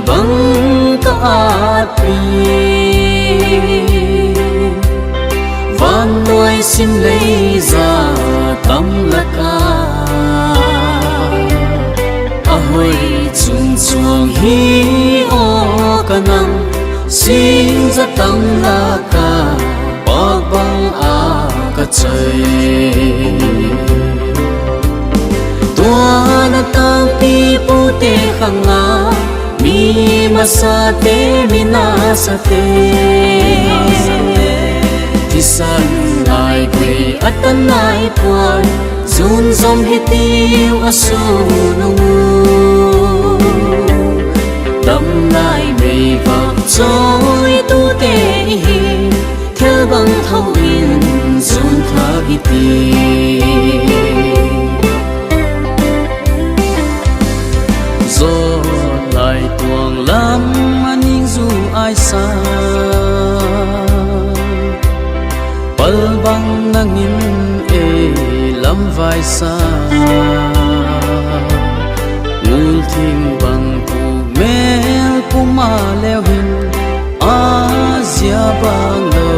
bang kaatri van nuôi sim lấy ra tâm laka ahoy chung chuang hi o kanang xin ra tâm laka bak bang a ka chai tua na tang pi pu te khanga mi masa te mi na sa te ti san lai kwe atanai puan zun zom hi tiu asu nu tâm lai mei vang trôi tu te hi theo băng thâu in zun tha hi ti zo lai tuang lam aning zu ai sa pal bang nangin e lam vai sa ngul thing bang pu mel pu ma leo hin a zia bang lo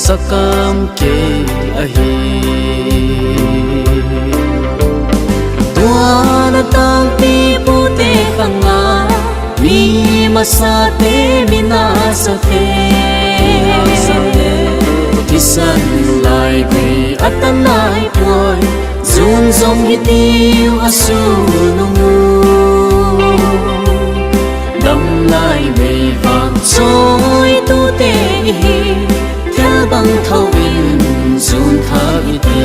sakam ke ahi tua na tang pi pu te khanga mi masa te mi na sa te kisan lai kwe atanai puan zun zom hi tiu asu nu dam lai mei vang trôi tu te hi theo băng thâu in zun tha hi ti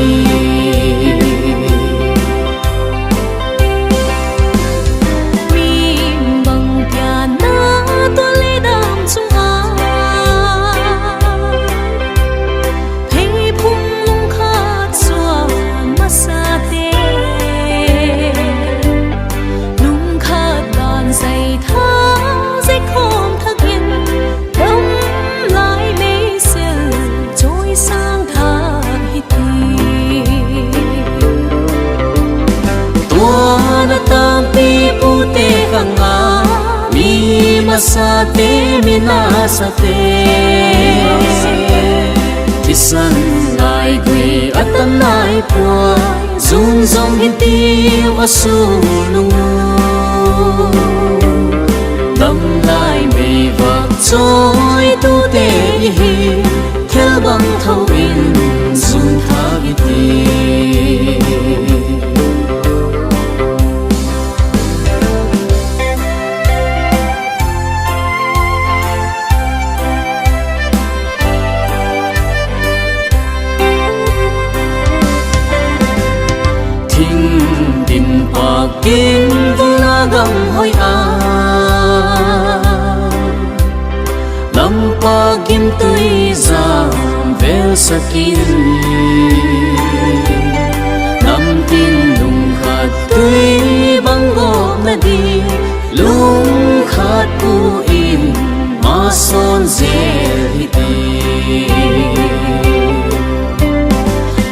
sa te mi na sa te ti san lai gui atanai puan zun zom hin tiu asu nu tâm lai mei vang trôi tu te hi theo băng thâu in zun tha hi ti kinh vua gam hoi a lam pa kim tui za vel sakin nam tin lung khat tui bang go na di lung khat pu in ma son zel hi ti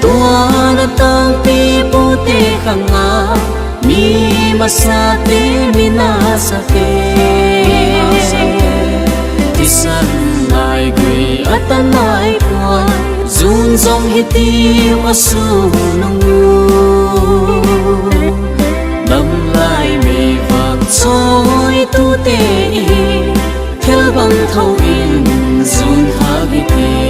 tua na tang pi pu te khanga mi masa te mi na sa te ti san lai gui atanai puan zun zom hi tiu asu nu dam lai mei vang trôi tu te hi theo băng thâu in zun tha hi ti